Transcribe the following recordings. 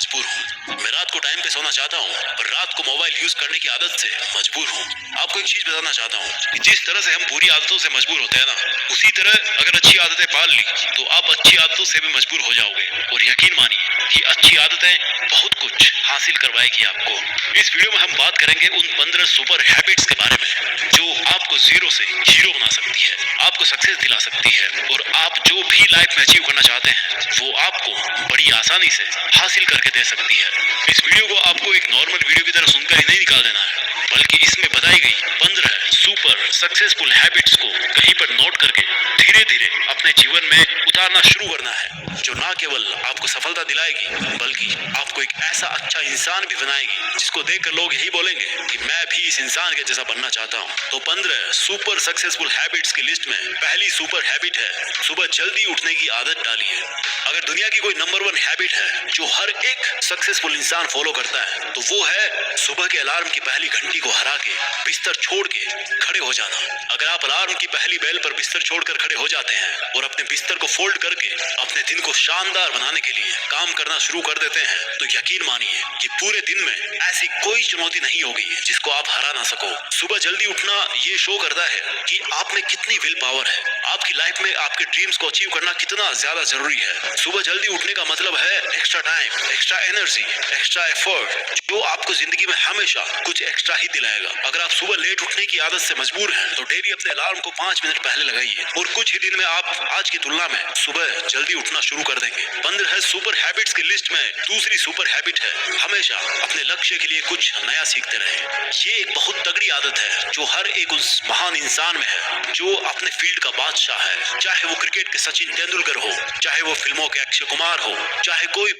मजबूर हूँ। मैं रात को टाइम पे सोना चाहता हूँ, पर रात को मोबाइल यूज करने की आदत से मजबूर हूँ। आपको एक चीज बताना चाहता हूँ कि जिस तरह से हम बुरी आदतों से मजबूर होते हैं ना, उसी तरह अगर अच्छी आदतें पाल ली तो आप अच्छी आदतों से भी मजबूर हो जाओगे। और यकीन मानिए कि अच्छी आदतें बहुत कुछ हासिल करवाएगी आपको। इस वीडियो में हम बात करेंगे उन 15 सुपर हैबिट्स के बारे में जो आपको जीरो से हीरो बना सकती है, आपको सक्सेस दिला सकती है, और आप जो भी लाइफ में अचीव करना चाहते हैं वो आपको बड़ी आसानी से हासिल करके दे सकती है। इस वीडियो को आपको एक नॉर्मल वीडियो की तरह सुनकर ही नहीं निकाल देना है, बल्कि इसमें बताई गई 15 सुपर सक्सेसफुल हैबिट्स को कहीं पर नोट करके धीरे धीरे अपने जीवन में उतारना शुरू करना है, जो ना केवल आपको सफलता दिलाएगी बल्कि आपको एक ऐसा अच्छा इंसान भी बनाएगी जिसको देखकर लोग यही बोलेंगे कि मैं भी इस इंसान के जैसा बनना चाहता हूँ। तो 15 सुपर सक्सेसफुल हैबिट्स की लिस्ट में पहली सुपर हैबिट है सुबह जल्दी उठने की आदत डालिए। अगर दुनिया की कोई नंबर 1 हैबिट है जो हर एक सक्सेसफुल इंसान फॉलो करता है तो वो है सुबह के अलार्म की पहली घंटी को हरा के बिस्तर छोड़ के खड़े हो जाना। अगर आप अलार्म की पहली बेल पर बिस्तर छोड़कर खड़े हो जाते हैं और अपने बिस्तर को फोल्ड करके अपने दिन को शानदार बनाने के लिए काम करना शुरू कर देते हैं तो यकीन मानिए कि पूरे दिन में ऐसी कोई चुनौती नहीं होगी जिसको आप हरा ना सको। सुबह जल्दी उठना ये शो करता है कि आप में कितनी विल पावर है, आपकी लाइफ में आपके ड्रीम्स को अचीव करना कितना ज्यादा जरूरी है। सुबह जल्दी उठने का मतलब है extra time, extra energy, extra effort, जो आपको जिंदगी में हमेशा कुछ एक्स्ट्रा ही दिलाएगा। अगर आप सुबह लेट उठने की आदत से मजबूर हैं तो डेली अपने अलार्म को 5 मिनट पहले लगाइए और कुछ ही दिन में आप आज की तुलना में सुबह जल्दी उठना शुरू कर देंगे। 15 सुपर हैबिट्स की लिस्ट में दूसरी सुपर हैबिट है हमेशा अपने लक्ष्य के लिए कुछ नया सीखते रहें। ये एक बहुत तगड़ी आदत है जो हर एक उस महान इंसान में है जो अपने फील्ड का बादशाह है, चाहे वो क्रिकेट के सचिन तेंदुलकर हो, चाहे वो फिल्मों के अक्षय कुमार हो, चाहे कोई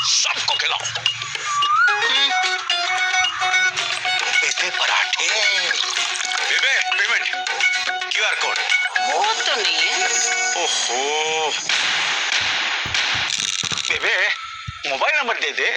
सबको खिलाओ इतने पराठे। बेबे पेमेंट क्यूआर कोड वो तो नहीं है। ओहो बेबे मोबाइल नंबर दे दे।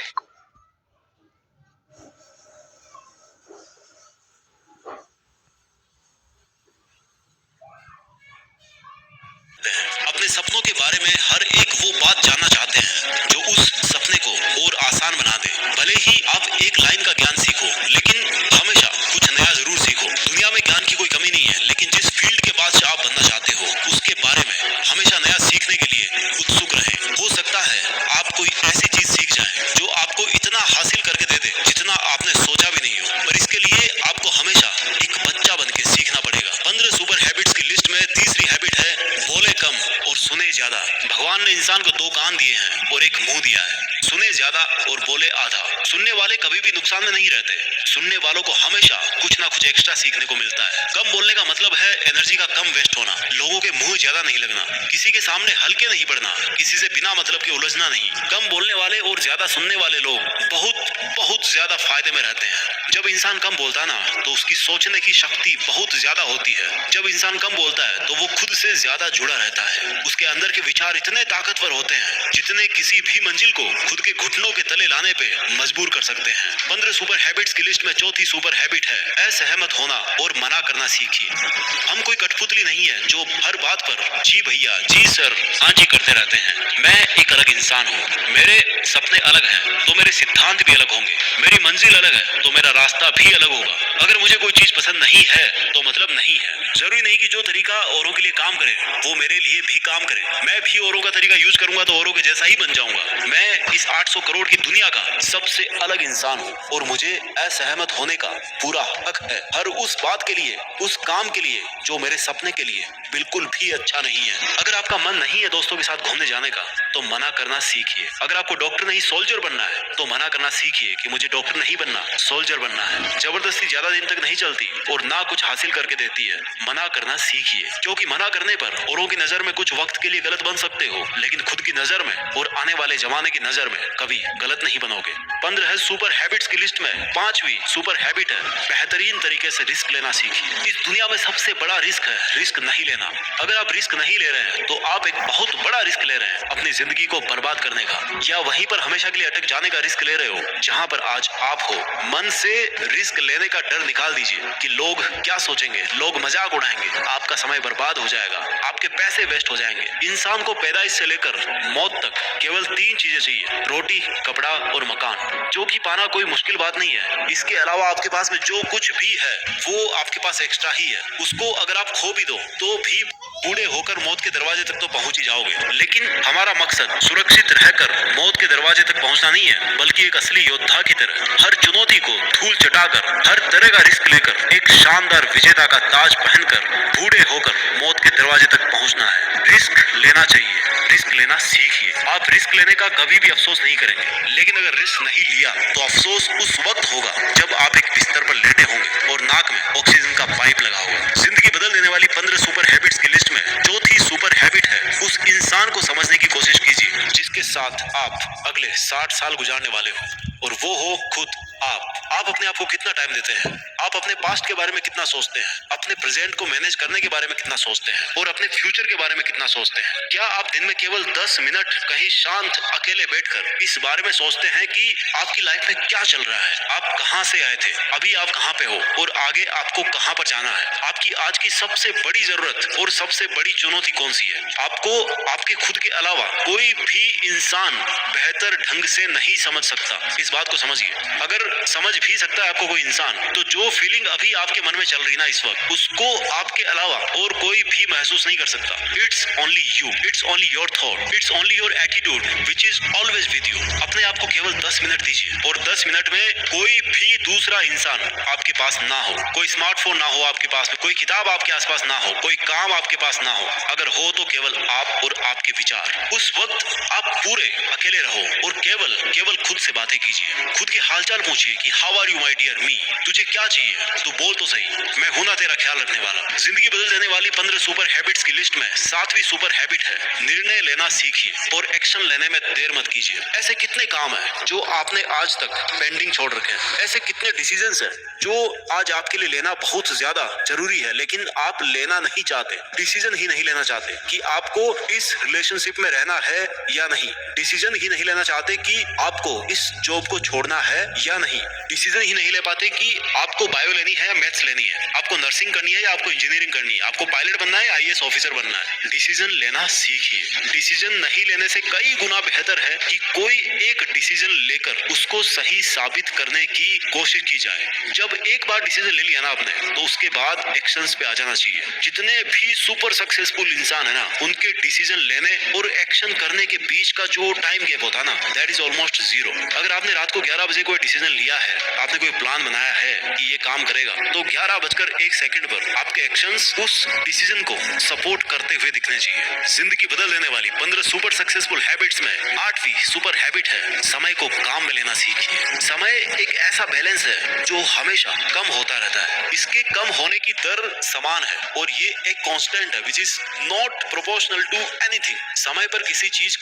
अपने सपनों के बारे में हर एक वो बात जानना चाहते हैं जो उस सपने को और आसान बना दे। भले ही आप एक लाइन का ज्ञान सीखो, लेकिन हमेशा कुछ नया जरूर सीखो। दुनिया में ज्ञान की कोई कमी नहीं है, लेकिन जिस फील्ड के बादशाह आप बनना चाहते हो उसके बारे में हमेशा नया सीखने के लिए उत्सुक रहे। हो सकता है आप कोई ऐसी चीज सीख जाए जो आपको इतना हासिल करके दे दे जितना आपने सोचा भी नहीं हो, पर इसके लिए आपको हमेशा एक बच्चा बन के सीखना पड़ेगा। 15 सुपर हैबिट्स की लिस्ट में तीसरी हैबिट है बोले कम और सुने ज्यादा। भगवान ने इंसान को 2 कान दिए हैं और एक मुंह दिया है। सुने ज्यादा और बोले आधा। सुनने वाले कभी भी नुकसान में नहीं रहते, सुनने वालों को हमेशा कुछ ना कुछ एक्स्ट्रा सीखने को मिलता है। कम बोलने का मतलब है एनर्जी का कम वेस्ट होना, लोगों के मुंह ज्यादा नहीं लगना, किसी के सामने हल्के नहीं पड़ना, किसी से बिना मतलब के उलझना नहीं। कम बोलने वाले और ज्यादा सुनने वाले लोग बहुत बहुत ज्यादा फायदे में रहते हैं। जब इंसान कम बोलता है ना तो उसकी सोचने की शक्ति बहुत ज्यादा होती है। जब इंसान कम बोलता है तो वो खुद से ज्यादा जुड़ा रहता है। उसके अंदर के विचार इतने ताकतवर होते हैं जितने किसी भी मंजिल को खुद के घुटनों के तले लाने पे मजबूर कर सकते हैं। 15 सुपर हैबिट्स की लिस्ट में चौथी सुपर हैबिट है असहमत होना और मना करना सीखिए। हम कोई कठपुतली नहीं है जो हर बात पर जी भैया, जी सर, हाँ जी करते रहते हैं। मैं एक अलग इंसान हूँ, मेरे सपने अलग हैं तो मेरे सिद्धांत भी अलग होंगे, मेरी मंजिल अलग है तो मेरा रास्ता भी अलग होगा। अगर मुझे कोई चीज पसंद नहीं है तो मतलब नहीं है। जरूरी नहीं कि जो तरीका औरों के लिए काम करे वो मेरे लिए भी काम करे। मैं भी औरों का तरीका यूज करूंगा तो औरों के जैसा ही बन जाऊंगा। मैं इस 800 करोड़ की दुनिया का सबसे अलग इंसान हूँ और मुझे असहमत होने का पूरा हक है, हर उस बात के लिए, उस काम के लिए जो मेरे सपने के लिए बिल्कुल भी अच्छा नहीं है। अगर आपका मन नहीं है दोस्तों के साथ घूमने जाने का तो मना करना सीखिए। अगर आपको डॉक्टर नहीं सोल्जर बनना है तो मना करना सीखिए कि मुझे डॉक्टर नहीं बनना, सोल्जर बनना है। जबरदस्ती ज्यादा दिन तक नहीं चलती और ना कुछ हासिल करके देती है। मना करना सीखिए, क्योंकि मना करने पर औरों की नजर में कुछ वक्त के लिए गलत बन सकते हो, लेकिन खुद की नजर में और आने वाले जमाने की नजर में कभी गलत नहीं बनोगे। 15 सुपर हैबिट्स की लिस्ट में 5वीं सुपर हैबिट है बेहतरीन तरीके से रिस्क लेना सीखिए। इस दुनिया में सबसे बड़ा रिस्क है रिस्क नहीं लेना। अगर आप रिस्क नहीं ले रहे हैं तो आप एक बहुत बड़ा रिस्क ले रहे हैं अपनी जिंदगी को बर्बाद करने का, या वही वहीं पर हमेशा के लिए अटक जाने का रिस्क ले रहे हो जहां पर आज आप हो। मन से रिस्क लेने का डर निकाल दीजिए कि लोग क्या सोचेंगे, लोग मजाक उड़ाएंगे, आपका समय बर्बाद हो जाएगा, आपके पैसे वेस्ट हो जाएंगे। इंसान को पैदाइश से लेकर मौत तक केवल 3 चीजें चाहिए, रोटी, कपड़ा और मकान, जो कि पाना कोई मुश्किल बात नहीं है। इसके अलावा आपके पास में जो कुछ भी है वो आपके पास एक्स्ट्रा ही है। उसको अगर आप खो भी दो तो भी बूढ़े होकर मौत के दरवाजे तक तो पहुंच ही जाओगे। लेकिन हमारा मकसद सुरक्षित रहकर मौत के दरवाजे तक पहुंचना नहीं है, बल्कि एक असली योद्धा की तरह हर चुनौती को धूल चटाकर, हर तरह का रिस्क लेकर, एक शानदार विजेता का ताज पहनकर बूढ़े होकर मौत के दरवाजे तक पहुंचना है। रिस्क लेना चाहिए, रिस्क लेना सीखिए। आप रिस्क लेने का कभी भी अफसोस नहीं करेंगे, लेकिन अगर रिस्क नहीं लिया तो अफसोस उस वक्त होगा जब आप एक बिस्तर पर लेटे होंगे और नाक में ऑक्सीजन का पाइप लगा होगा। जिंदगी बदल देने वाली 15 सुपर हैबिट्स की लिस्ट में चौथी सुपर हैबिट है, उस इंसान को समझने की कोशिश कीजिए जिसके साथ आप अगले 60 साल गुजारने वाले हो, और वो हो खुद आप अपने आप को कितना टाइम देते हैं, आप अपने पास्ट के बारे में कितना सोचते हैं, अपने प्रेजेंट को मैनेज करने के बारे में कितना सोचते हैं और अपने फ्यूचर के बारे में कितना सोचते हैं। क्या आप दिन में केवल 10 मिनट कहीं शांत अकेले बैठकर इस बारे में सोचते हैं कि आपकी लाइफ में क्या चल रहा है, आप कहां से आए थे, अभी आप कहां पे हो और आगे आपको कहां पर जाना है, आपकी आज की सबसे बड़ी जरूरत और सबसे बड़ी चुनौती कौन सी है। आपको आपके खुद के अलावा कोई भी इंसान बेहतर ढंग से नहीं समझ सकता, इस बात को समझिए। अगर समझ भी सकता है आपको कोई इंसान, तो जो फीलिंग अभी आपके मन में चल रही ना इस वक्त, उसको आपके अलावा और कोई भी महसूस नहीं कर सकता। It's only you, it's only your thought, it's only your attitude which is always with you. अपने आप को केवल 10 मिनट दीजिए और 10 मिनट में कोई भी दूसरा इंसान आपके पास ना हो, कोई स्मार्टफोन ना हो आपके पास में, कोई किताब आपके आसपास ना हो, कोई काम आपके पास ना हो, अगर हो तो केवल आप और आपके विचार। उस वक्त आप पूरे अकेले रहो और केवल खुद से बातें कीजिए, खुद के हालचाल पूछिए कि how are you my dear me, तुझे क्या चाहिए, तू बोल तो सही, मैं हूं ना तेरा ख्याल रखने वाला। जिंदगी बदल देने वाली 15 सुपर हैबिट्स की लिस्ट में 7वीं सुपर हैबिट है, निर्णय लेना सीखिए और एक्शन लेने में देर मत कीजिए। ऐसे कितने काम है जो आपने आज तक पेंडिंग छोड़ रखे हैं, ऐसे कितने डिसीजंस है जो आज आपके लिए लेना बहुत ज्यादा जरूरी है लेकिन आप लेना नहीं चाहते, डिसीजन ही नहीं लेना चाहते कि आपको इस रिलेशनशिप में रहना है या नहीं, डिसीजन ही नहीं लेना चाहते कि आपको इस जॉब को छोड़ना है या नहीं, डिसीजन ही नहीं ले पाते कि आपको बायो लेनी है या मैथ्स लेनी है, आपको नर्सिंग करनी है या आपको इंजीनियरिंग करनी है, आपको पायलट बनना है या आईएएस ऑफिसर बनना है। डिसीजन लेना सीखिए। डिसीजन नहीं लेने से कई गुना बेहतर है कि कोई एक डिसीजन लेकर उसको सही साबित करने की कोशिश की जाए। जब एक बार डिसीजन ले लिया ना आपने, तो उसके बाद एक्शंस पे आ जाना चाहिए। जितने भी सुपर सक्सेसफुल इंसान है ना, उनके डिसीजन लेने और एक्शन करने के बीच का जो टाइम गैप होता है ना, दैट इज ऑलमोस्ट जीरो। अगर आपने रात को 11 बजे कोई डिसीजन लिया है, आपने कोई प्लान बनाया है कि ये काम करेगा, तो 11:01 पर आपके एक्शंस उस डिसीजन को सपोर्ट करते हुए दिखने चाहिए। जिंदगी बदल देने वाली 15 सुपर सक्सेसफुल हैबिट्स में 8वीं सुपर हैबिट है, समय को काम में लेना सीखिए। समय एक ऐसा बैलेंस है जो हमेशा कम होता रहता है, इसके कम होने की दर समान है और ये एक कांस्टेंट है which is not proportional to anything. समय पर किसी चीज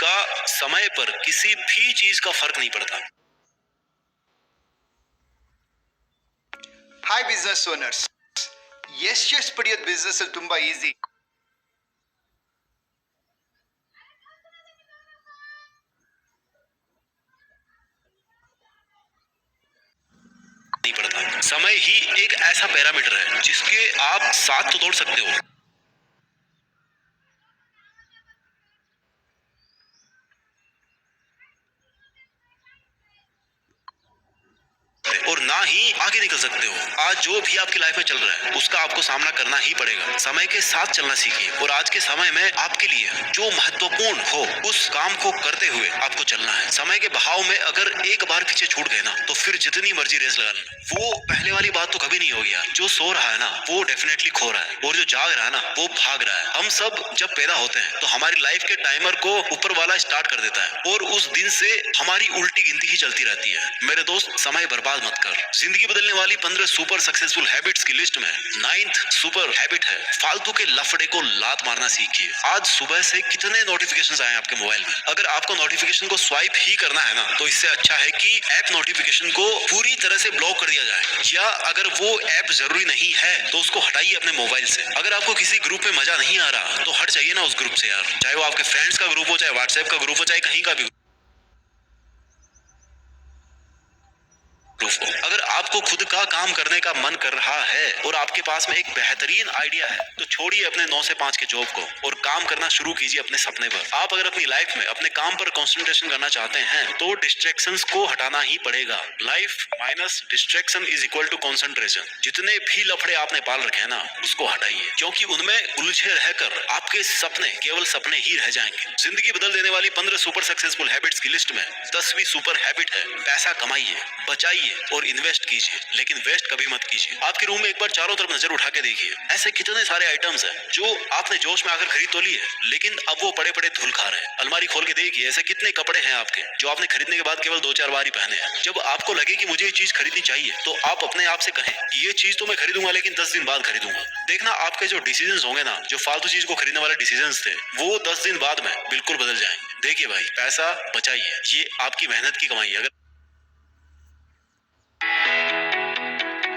का फर्क नहीं पड़ता। Hi business owners. ಎಷ್ಟು ಪಡೆಯೋದು ಬಿಸ್ನೆಸ್ ಅಲ್ಲಿ ತುಂಬಾ ಈಸಿ. नहीं पड़ता। समय ही एक ऐसा पैरामीटर है जिसके आप साथ तो दौड़ सकते हो, और ना ही आगे निकल सकते हो। आज जो भी आपकी लाइफ में चल रहा है उसका आपको सामना करना ही पड़ेगा। समय के साथ चलना सीखिए और आज के समय में आपके लिए जो महत्वपूर्ण हो उस काम को करते हुए आपको चलना है। समय के बहाव में अगर एक बार पीछे छूट गए ना, तो फिर जितनी मर्जी रेस लगा लेना, वो पहले वाली बात तो कभी नहीं होगी यार। जो सो रहा है ना वो डेफिनेटली खो रहा है, और जो जाग रहा है ना वो भाग रहा है। हम सब जब पैदा होते हैं तो हमारी लाइफ के टाइमर को ऊपर वाला स्टार्ट कर देता है और उस दिन से हमारी उल्टी गिनती ही चलती रहती है। मेरे दोस्त, समय बर्बाद मत कर। जिंदगी बदलने वाली 15 सुपर सक्सेसफुल हैबिट्स की लिस्ट में 9th सुपर हैबिट है, फालतू के लफड़े को लात मारना सीखिए। आज सुबह से कितने नोटिफिकेशंस आए आपके मोबाइल में, अगर आपको नोटिफिकेशन को स्वाइप ही करना है ना, तो इससे अच्छा है कि ऐप नोटिफिकेशन को पूरी तरह से ब्लॉक कर दिया जाए, या अगर वो ऐप जरूरी नहीं है तो उसको हटाइए अपने मोबाइल से। अगर आपको किसी ग्रुप में मजा नहीं आ रहा तो हट जाइए ना उस ग्रुप से यार, चाहे वो आपके फ्रेंड्स का ग्रुप हो, चाहे व्हाट्सएप का ग्रुप हो, चाहे कहीं का भी। प्रूफ हो। अगर आपको खुद का काम करने का मन कर रहा है और आपके पास में एक बेहतरीन आइडिया है तो छोड़िए अपने 9 से 5 के जॉब को और काम करना शुरू कीजिए अपने सपने पर। आप अगर अपनी लाइफ में अपने काम पर कंसंट्रेशन करना चाहते हैं तो डिस्ट्रैक्शंस को हटाना ही पड़ेगा। Life minus distraction is equal to concentration. जितने भी लफड़े आपने पाल रखे हैं ना उसको हटाइए, क्योंकि उनमें उलझे रहकर आपके सपने केवल सपने ही रह जाएंगे। जिंदगी बदल देने वाली 15 सुपर सक्सेसफुल हैबिट्स की लिस्ट में 10वीं सुपर हैबिट है पैसा कमाइए, बचाइए और इन्वेस्ट कीजिए, लेकिन वेस्ट कभी मत कीजिए। आपके रूम में एक बार चारों तरफ नजर उठा के देखिए, ऐसे कितने सारे आइटम्स हैं जो आपने जोश में आकर खरीद तो लिए लेकिन अब वो पड़े पड़े धूल खा रहे हैं। अलमारी खोल के देखिए, ऐसे कितने कपड़े हैं आपके जो आपने खरीदने के बाद केवल 2-4 बार ही पहने हैं। जब आपको लगे कि मुझे ये चीज खरीदनी चाहिए तो आप अपने आप से कहें ये चीज तो मैं खरीदूंगा लेकिन 10 दिन बाद खरीदूंगा। देखना आपके जो डिसीजंस होंगे ना, जो फालतू चीज को खरीदने वाले डिसीजंस थे, वो 10 दिन बाद में बिल्कुल बदल जाएंगे। देखिए भाई, पैसा बचाइए, ये आपकी मेहनत की कमाई है। अगर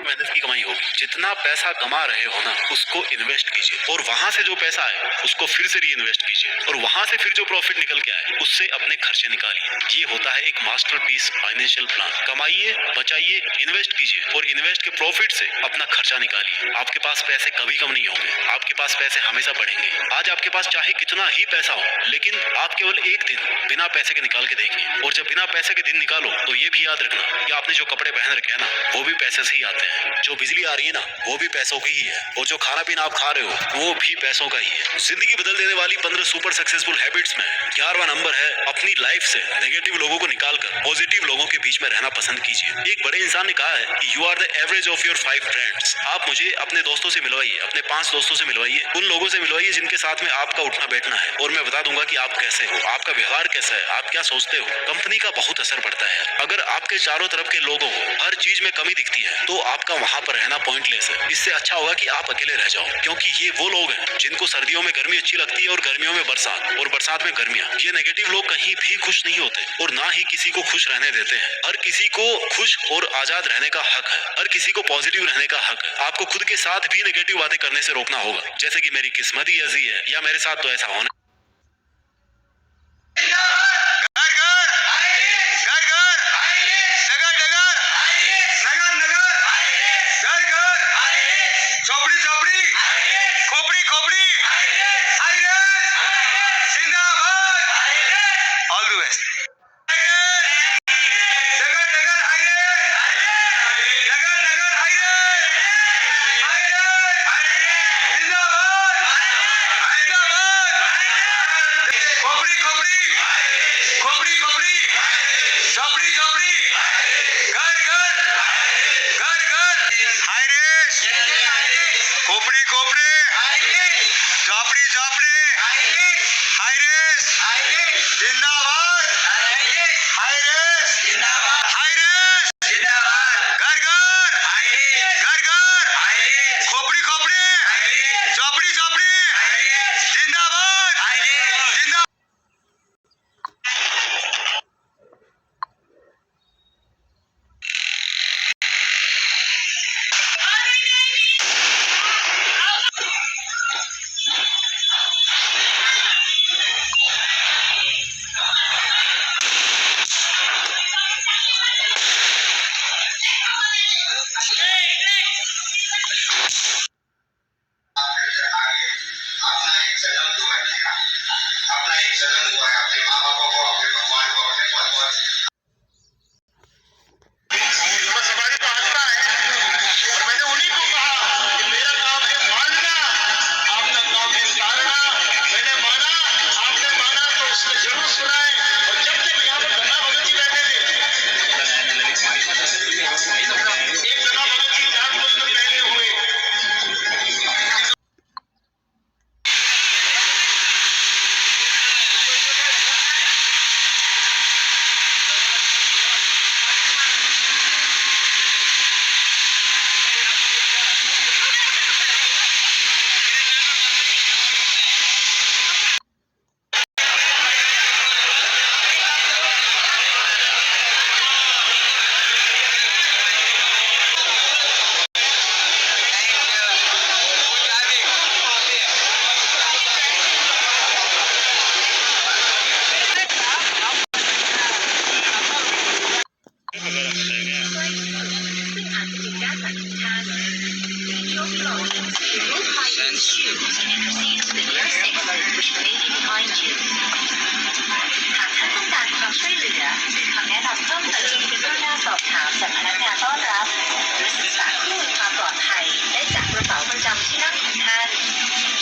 मेहनत की कमाई होगी, जितना पैसा कमा रहे हो ना उसको इन्वेस्ट कीजिए और वहां से जो पैसा आए उसको फिर से री इन्वेस्ट कीजिए और वहां से फिर जो प्रॉफिट निकल के आए उससे अपने खर्चे निकालिए। ये होता है एक मास्टरपीस फाइनेंशियल प्लान। कमाइए, बचाइए, इन्वेस्ट कीजिए और इन्वेस्ट के प्रॉफिट से अपना खर्चा निकालिए। आपके पास पैसे कभी कम नहीं होंगे, आपके पास पैसे हमेशा बढ़ेंगे। आज आपके पास चाहे कितना ही पैसा हो लेकिन आप केवल एक दिन बिना पैसे के निकाल के देखिए और जब बिना पैसे के दिन निकालो तो ये भी याद रखना कि आपने जो कपड़े पहन रखे हैं ना वो भी पैसे से ही आते हैं, जो बिजली आ रही है ना वो भी पैसों की ही है और जो खाना पीना आप खा रहे हो वो भी पैसों का ही है। जिंदगी बदल देने वाली 15 सुपर सक्सेसफुल हैबिट्स में 11वां नंबर है अपनी लाइफ से नेगेटिव लोगों को निकालकर पॉजिटिव लोगों के बीच में रहना पसंद कीजिए। एक बड़े इंसान ने कहा है कि you are the average of your 5 friends. आप मुझे अपने दोस्तों से मिलवाइए, अपने 5 दोस्तों से मिलवाइए, उन लोगों से मिलवाइए जिनके साथ में आपका उठना बैठना है और मैं बता दूंगा कि आप कैसे हो, आपका व्यवहार कैसा है, आप क्या सोचते हो। कंपनी का बहुत असर पड़ता है। अगर आपके चारों तरफ के लोगों को हर चीज में कमी दिखती है तो आपका वहां पर रहना पॉइंटलेस है। इससे अच्छा होगा कि आप अकेले रह जाओ, क्योंकि ये वो लोग हैं जिनको सर्दियों में गर्मी अच्छी लगती है और गर्मियों में बरसात और बरसात में गर्मियां। ये नेगेटिव लोग कहीं भी खुश नहीं होते और ना ही किसी को खुश रहने देते हैं। हर किसी को खुश और आजाद रहने का हक है, हर किसी को पॉजिटिव रहने का हक है। आपको खुद के साथ भी नेगेटिव बातें करने से रोकना होगा, जैसे कि मेरी किस्मत ही ऐसी है या मेरे साथ तो ऐसा होना। and proceed to the nearest exit, which may be behind you. หากท่านต้องการความช่วยเหลือหรือคำแนะนำเพิ่มเติมกรุณาสอบถามจากพนักงานต้อนรับหรือศึกษาข้อมูลความปลอดภัยได้จากกระเป๋าประจำที่นั่งของท่าน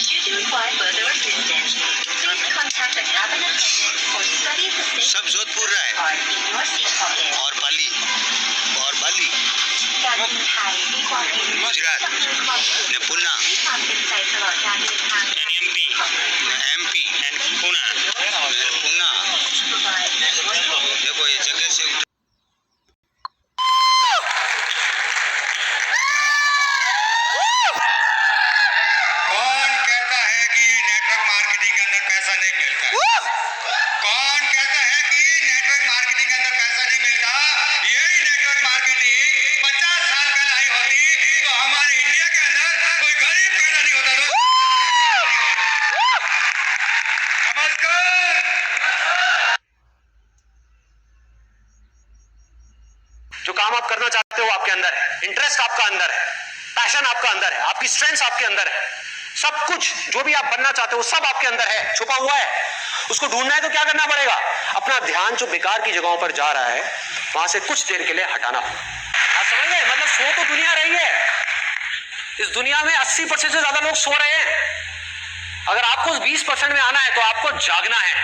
Should you require further assistance, please contact the cabin attendant or study the safety सब जोधपुर रहा है card in your seat pocket. और बाली การบินไทยมีความยินดี गुजरात ดำเนินความสะดวก ने Pune ที่ความเต็มใจตลอดการเดินทาง MP MP and Pune Pune देखो ये जगह से उठ कौन कहता है कि नेटवर्क मार्केटिंग के अंदर पैसा नहीं मिलता कौन कहता है कि नेटवर्क मार्केटिंग के अंदर पैसा नहीं मिलता यही नेटवर्क मार्केटिंग 50 साल पहले आई होती तो हमारे इंडिया के अंदर कोई गरीब पैदा नहीं होता दोस्तों नमस्कार जो काम आप करना चाहते हो आपके अंदर है, इंटरेस्ट आपका अंदर है, पैशन आपका अंदर है, आपकी स्ट्रेंथ आपके अंदर है, सब कुछ जो भी आप बनना चाहते हो सब आपके अंदर है, छुपा हुआ है। उसको ढूंढना है तो क्या करना पड़ेगा? अपना ध्यान जो बेकार की जगहों पर जा रहा है वहां से कुछ देर के लिए हटाना। आप समझ गए? मतलब सो तो दुनिया रही है, इस दुनिया में 80% से ज्यादा लोग सो रहे हैं। अगर आपको 20% में आना है तो आपको जागना है।